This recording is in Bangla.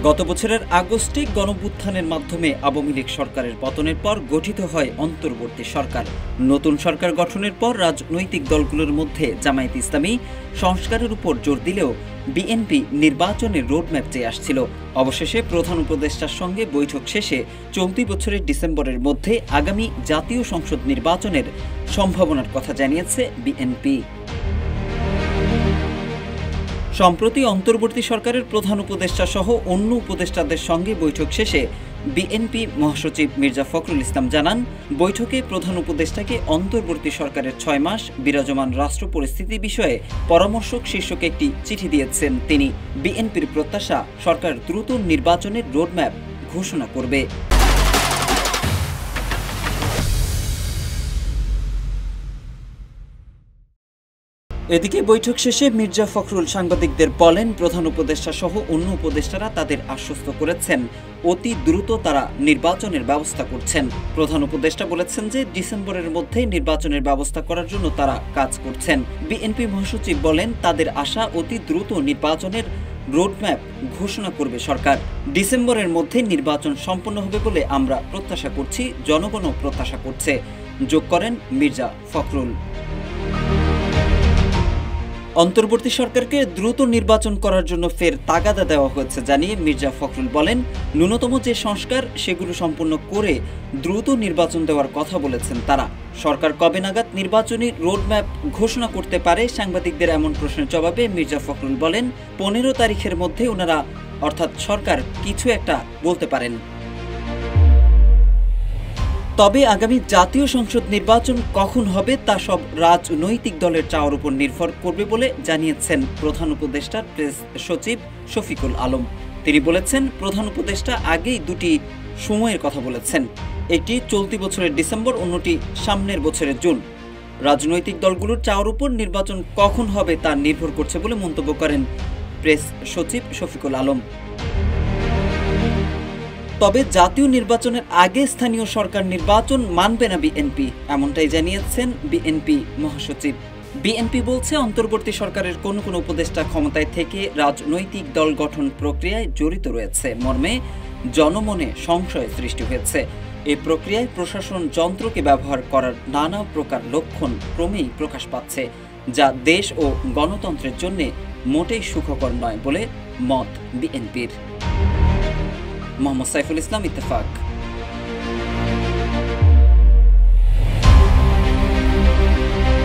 গত বছরের আগস্টে গণঅভ্যুত্থানের মাধ্যমে আওয়ামী লীগ সরকারের পতনের পর গঠিত হয় অন্তর্বর্তী সরকার। নতুন সরকার গঠনের পর রাজনৈতিক দলগুলোর মধ্যে জামায়াত ইসলামী সংস্কারের উপর জোর দিলেও বিএনপি নির্বাচনের রোডম্যাপ চেয়ে আসছিল। অবশেষে প্রধান উপদেষ্টার সঙ্গে বৈঠক শেষে চলতি বছরের ডিসেম্বরের মধ্যে আগামী জাতীয় সংসদ নির্বাচনের সম্ভাবনার কথা জানিয়েছে বিএনপি। সম্প্রতি অন্তর্বর্তী সরকারের প্রধান উপদেষ্টা সহ অন্য উপদেষ্টাদের সঙ্গে বৈঠক শেষে বিএনপি মহাসচিব মির্জা ফখরুল ইসলাম জানান, বৈঠকে প্রধান উপদেষ্টাকে অন্তর্বর্তী সরকারের 6 মাস বিরাজমান রাষ্ট্র পরিস্থিতি বিষয়ে পরামর্শক শীর্ষক একটি চিঠি দিয়েছেন তিনি। বিএনপির প্রত্যাশা, সরকার দ্রুত নির্বাচনের রোডম্যাপ ঘোষণা করবে। এদিকে বৈঠক শেষে মির্জা ফখরুল সাংবাদিকদের বলেন, প্রধান উপদেষ্টা সহ অন্য উপদেষ্টারা তাদের আশ্বস্ত করেছেন অতি দ্রুত তারা নির্বাচনের ব্যবস্থা করছেন। প্রধান উপদেষ্টা বলেছেন যে ডিসেম্বরের মধ্যে নির্বাচনের ব্যবস্থা করার জন্য তারা কাজ করছেন। বিএনপি মহাসচিব বলেন, তাদের আশা অতি দ্রুত নির্বাচনের রোডম্যাপ ঘোষণা করবে সরকার। ডিসেম্বরের মধ্যে নির্বাচন সম্পন্ন হবে বলে আমরা প্রত্যাশা করছি, জনগণও প্রত্যাশা করছে, যোগ করেন মির্জা ফখরুল। অন্তর্বর্তী সরকারকে দ্রুত নির্বাচন করার জন্য ফের তাগাদা দেওয়া হয়েছে জানিয়ে মির্জা ফখরুল বলেন, ন্যূনতম যে সংস্কার সেগুলো সম্পূর্ণ করে দ্রুত নির্বাচন দেওয়ার কথা বলেছেন তারা। সরকার কবে নাগাদ নির্বাচনী রোডম্যাপ ঘোষণা করতে পারে, সাংবাদিকদের এমন প্রশ্নের জবাবে মির্জা ফখরুল বলেন, 15 তারিখের মধ্যে ওনারা অর্থাৎ সরকার কিছু একটা বলতে পারেন। তবে আগামী জাতীয় সংসদ নির্বাচন কখন হবে তা সব রাজনৈতিক দলের চাওয়ার উপর নির্ভর করবে বলে জানিয়েছেন প্রধান উপদেষ্টার প্রেস সচিব শফিকুল আলম। তিনি বলেছেন, প্রধান উপদেষ্টা আগেই দুটি সময়ের কথা বলেছেন, একটি চলতি বছরের ডিসেম্বর, অন্যটি সামনের বছরের জুন। রাজনৈতিক দলগুলোর চাওয়ার উপর নির্বাচন কখন হবে তা নির্ভর করছে বলে মন্তব্য করেন প্রেস সচিব শফিকুল আলম। তবে জাতীয় নির্বাচনের আগে স্থানীয় সরকার নির্বাচন মানবে না বিএনপি, এমনটাই জানিয়েছেন বিএনপি মহাসচিব। বিএনপি বলছে, অন্তর্বর্তী সরকারের কোনো কোনো উপদেষ্টা ক্ষমতায় থেকে রাজনৈতিক দল গঠন প্রক্রিয়ায় জড়িত রয়েছে মর্মে জনমনে সংশয় সৃষ্টি হয়েছে। এই প্রক্রিয়ায় প্রশাসন যন্ত্রকে ব্যবহার করার নানা প্রকার লক্ষণ ক্রমেই প্রকাশ পাচ্ছে, যা দেশ ও গণতন্ত্রের জন্য মোটেই সুখকর নয় বলে মত বিএনপির। মোহাম্মদ সাইফুল ইসলাম, ইত্তেফাক।